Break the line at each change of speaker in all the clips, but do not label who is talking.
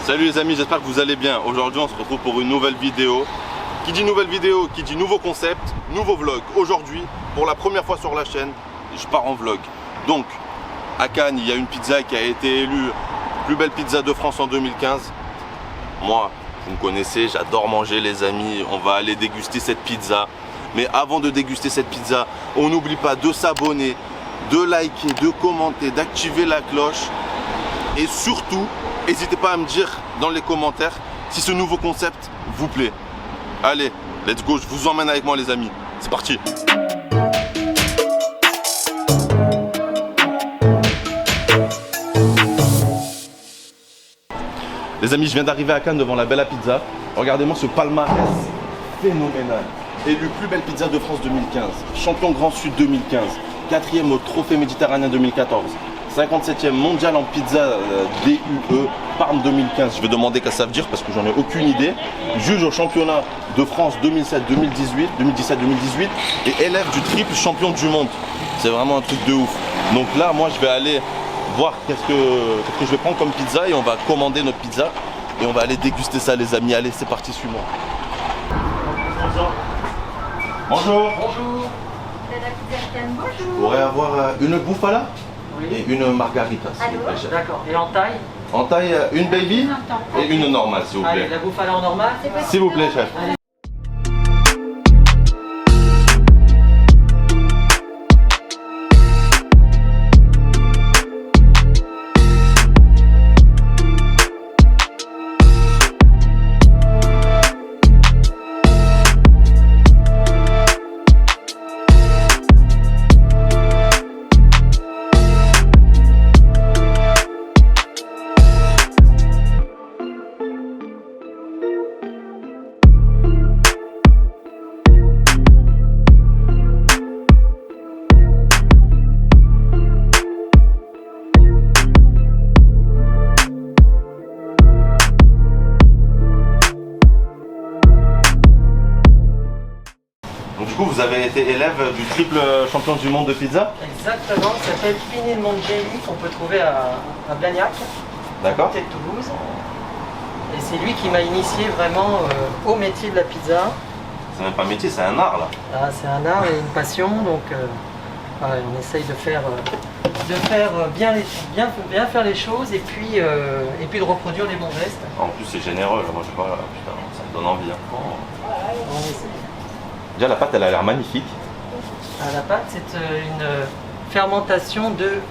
Salut les amis, j'espère que vous allez bien. Aujourd'hui on se retrouve pour une nouvelle vidéo. Qui dit nouvelle vidéo, qui dit nouveau concept, nouveau vlog. Aujourd'hui, pour la première fois sur la chaîne, je pars en vlog. Donc, à Cannes, il y a une pizza qui a été élue plus belle pizza de France en 2015. Moi, vous me connaissez, j'adore manger les amis. On va aller déguster cette pizza. Mais avant de déguster cette pizza, on n'oublie pas de s'abonner, de liker, de commenter, d'activer la cloche. Et surtout, n'hésitez pas à me dire dans les commentaires si ce nouveau concept vous plaît. Allez, let's go, je vous emmène avec moi les amis. C'est parti. Les amis, je viens d'arriver à Cannes devant la Bella Pizza. Regardez-moi ce palmarès phénoménal. Élu plus belle pizza de France 2015, champion Grand Sud 2015, 4e au Trophée Méditerranéen 2014. 57e mondial en pizza DUE Parme 2015. Je vais demander qu'à ça veut dire parce que j'en ai aucune idée. Juge au championnat de France 2017-2018 et élève du triple champion du monde. C'est vraiment un truc de ouf. Donc là, moi, je vais aller voir qu'est-ce que je vais prendre comme pizza et on va commander notre pizza et on va aller déguster ça, les amis. Allez, c'est parti, suis-moi. Bonjour.
Bonjour.
Bonjour. Je pourrais avoir une bouffala?
Oui.
Et une margarita, s'il vous plaît, chef.
D'accord. Et en taille?
En taille, une baby et une normale, s'il vous plaît.
Allez, la bouffala en normal?
S'il vous plaît, chef.
Allez.
Donc, du coup, vous avez été élève du triple champion du monde de pizza?
Exactement. Ça s'appelle Vinil Mangeli qu'on peut trouver à Blagnac, à
D'accord.
côté de Toulouse. Et c'est lui qui m'a initié vraiment au métier de la pizza.
C'est même pas un métier, c'est un art là.
Ah, c'est un art et une passion, donc on essaye de faire bien faire les choses et puis de reproduire les bons gestes.
En plus, c'est généreux, moi je vois, putain, ça me donne envie. Hein.
On essaie.
Déjà, la pâte, elle a l'air magnifique.
La pâte, c'est une fermentation de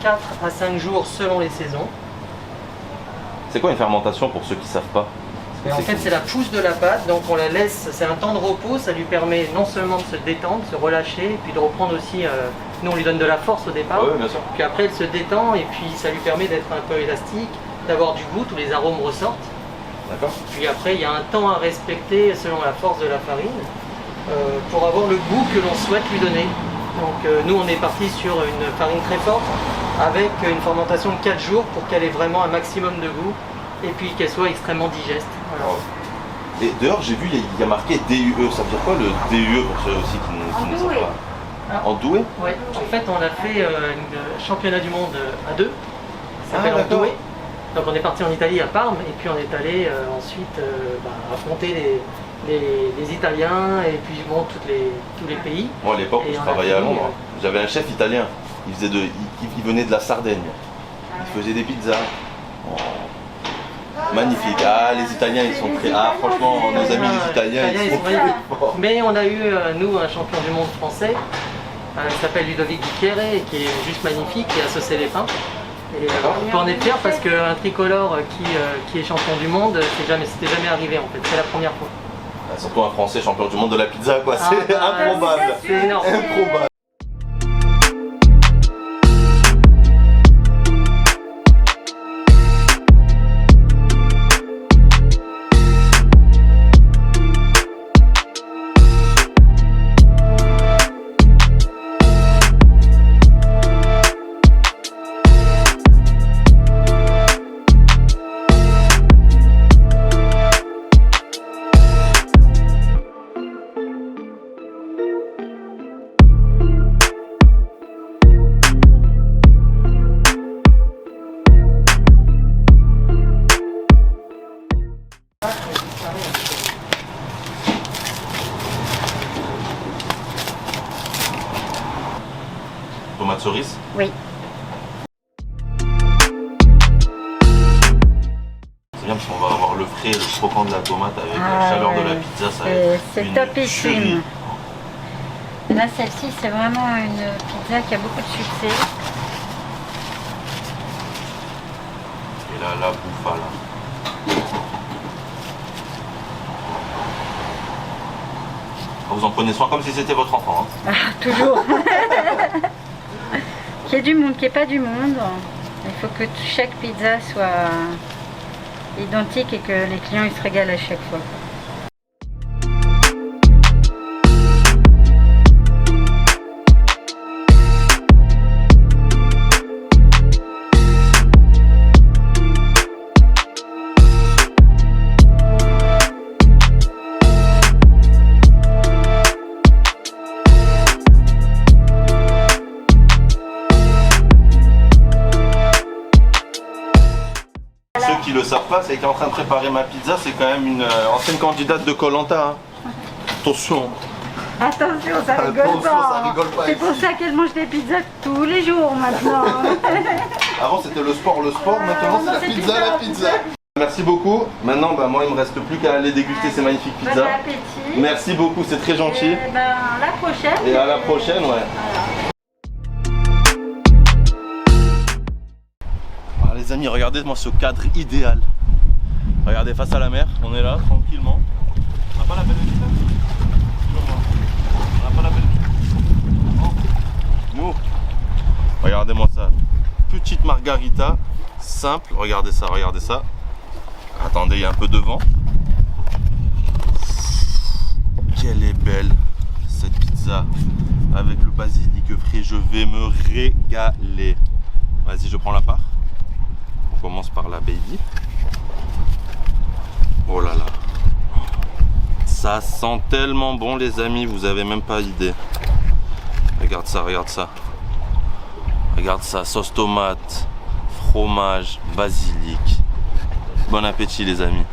4 à 5 jours selon les saisons.
C'est quoi une fermentation pour ceux qui savent pas?
Et en fait, c'est la pousse de la pâte, donc on la laisse, c'est un temps de repos, ça lui permet non seulement de se détendre, de se relâcher, et puis de reprendre aussi, nous on lui donne de la force au départ,
Oui, bien sûr.
puis après elle se détend, et puis ça lui permet d'être un peu élastique, d'avoir du goût, tous les arômes ressortent.
D'accord.
Puis après, il y a un temps à respecter selon la force de la farine, pour avoir le goût que l'on souhaite lui donner. Donc nous on est parti sur une farine très forte, avec une fermentation de 4 jours pour qu'elle ait vraiment un maximum de goût, et puis qu'elle soit extrêmement digeste. Voilà.
Et dehors, j'ai vu, il y a marqué DUE. Ça veut dire quoi le DUE pour ceux aussi qui ne savent pas? En doué?
Oui, en fait on a fait un championnat du monde à deux, ça s'appelle en
d'accord.
doué. Donc on est parti en Italie à Parme et puis on est allé ensuite affronter les Italiens et puis bon, tous les pays.
Moi à l'époque,
Et
je
on a
travaillais à
fini,
Londres. J'avais un chef italien. Il venait de la Sardaigne. Il faisait des pizzas. Oh. Magnifique. Ah, les Italiens, ils sont très. Ah, franchement, nos amis les Italiens, ils sont très forts.
Mais on a eu, nous, un champion du monde français, qui s'appelle Ludovic Bicchiere, et qui est juste magnifique, qui a saucé les pains. Et on peut en être fier parce qu'un tricolore qui est champion du monde, c'était jamais arrivé en fait, c'est la première fois.
Ah, surtout un Français champion du monde de la pizza, quoi.
Ah,
C'est improbable.
C'est énorme.
Improbable. cerise.
Oui.
C'est bien parce qu'on va avoir le frais, le croquant de la tomate avec la chaleur de la pizza. Ça va être
c'est
une
topissime.
tuerie.
Là, celle-ci, c'est vraiment une pizza qui a beaucoup de succès.
Et là, la bouffe là. Vous en prenez soin comme si c'était votre enfant. Hein.
Ah, toujours. Qu'il y ait du monde, qu'il n'y ait pas du monde. Il faut que chaque pizza soit identique et que les clients ils se régalent à chaque fois.
Ceux qui le savent pas, c'est qui est en train de préparer ma pizza, c'est quand même une ancienne candidate de Koh-Lanta. Hein. Attention.
Attention, ça rigole
Attention,
pas.
ça rigole pas
C'est pour
ici.
ça qu'elle mange des pizzas tous les jours maintenant.
Avant c'était le sport, maintenant c'est la pizza, Merci beaucoup. Maintenant, bah, moi il me reste plus qu'à aller déguster ces magnifiques
Bon
pizzas.
appétit.
Merci beaucoup, c'est très gentil.
Et ben, la prochaine.
Et à la prochaine, ouais. Ah, les amis, regardez-moi ce cadre idéal. Regardez face à la mer, on est là tranquillement. On n'a pas la belle vue là? On n'a pas la belle vue. Oh. Nous. Regardez-moi ça. Petite margarita, simple. Regardez ça, regardez ça. Attendez, il y a un peu de vent. Quelle est belle cette pizza avec le basilic frais. Je vais me régaler. Vas-y, je prends la part. On commence par la baby. Oh là là. Ça sent tellement bon les amis, vous avez même pas idée. Regarde ça, regarde ça. Regarde ça, sauce tomate, fromage, basilic. Bon appétit les amis.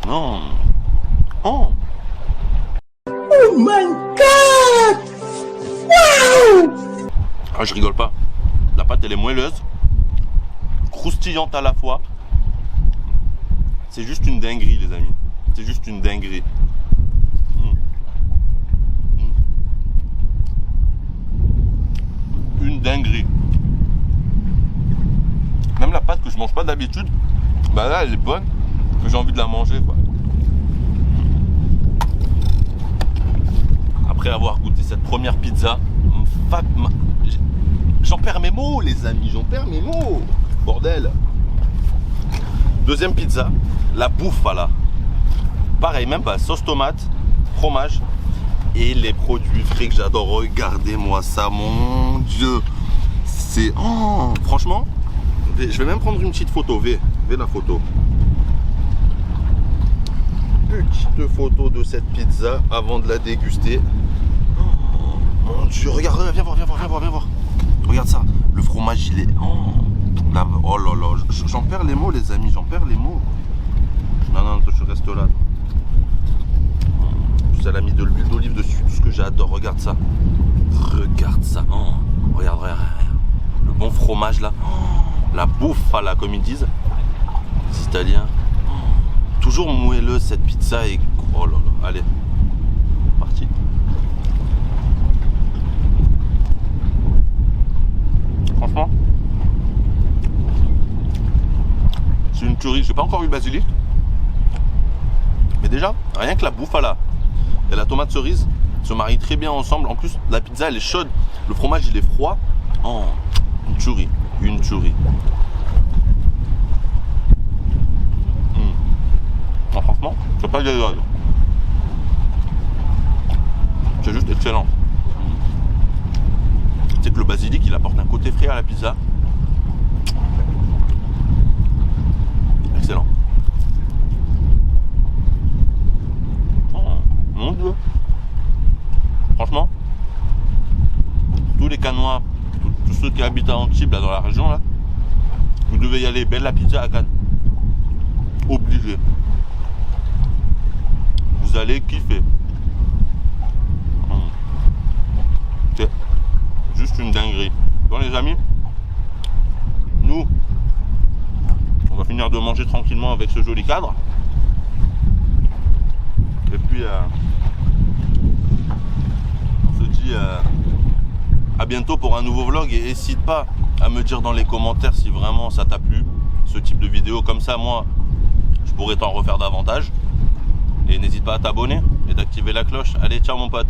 Non. Oh.
Oh my god! Wow!
Ah, je rigole pas. La pâte elle est moelleuse, croustillante à la fois. C'est juste une dinguerie les amis. C'est juste une dinguerie. Une dinguerie. Même la pâte que je mange pas d'habitude, bah là elle est bonne, que j'ai envie de la manger quoi. Après avoir goûté cette première pizza, j'en perds mes mots les amis, j'en perds mes mots. Bordel. Deuxième pizza, la bouffala. Pareil, même pas, sauce tomate, fromage et les produits frais que j'adore. Regardez-moi ça, mon Dieu. C'est... Oh, franchement, je vais même prendre une petite photo. V la photo. Petite photo de cette pizza avant de la déguster. Oh, mon Dieu, regarde, viens voir. Regarde ça, le fromage il est... Oh là là, j'en perds les mots les amis, j'en perds les mots. Non, toi, je reste là. Elle a mis de l'huile d'olive dessus, tout ce que j'adore, regarde ça. Regarde ça, oh, regarde. Le bon fromage là. Oh, la bouffe là, comme ils disent. Les Italiens. Oh, toujours moelleuse cette pizza et... Oh là là, allez. Parti. Franchement. C'est une tuerie, j'ai pas encore eu le basilic. Mais déjà, rien que la bouffe là et la tomate cerise se marient très bien ensemble. En plus, la pizza elle est chaude, le fromage il est froid. Oh, une tuerie. Non, franchement, c'est pas dégueulasse. C'est juste excellent. Tu sais que le basilic il apporte un côté frais à la pizza. Excellent. Mon Dieu. Franchement, tous les Cannois, tous ceux qui habitent à Antibes, là, dans la région, là, vous devez y aller. Belle la pizza à Cannes. Obligé. Vous allez kiffer. C'est juste une dinguerie. Bon les amis, nous, on va finir de manger tranquillement avec ce joli cadre. Et puis, on se dit à bientôt pour un nouveau vlog. Et n'hésite pas à me dire dans les commentaires si vraiment ça t'a plu, ce type de vidéo. Comme ça, moi, je pourrais t'en refaire davantage. Et n'hésite pas à t'abonner et d'activer la cloche. Allez, ciao mon pote.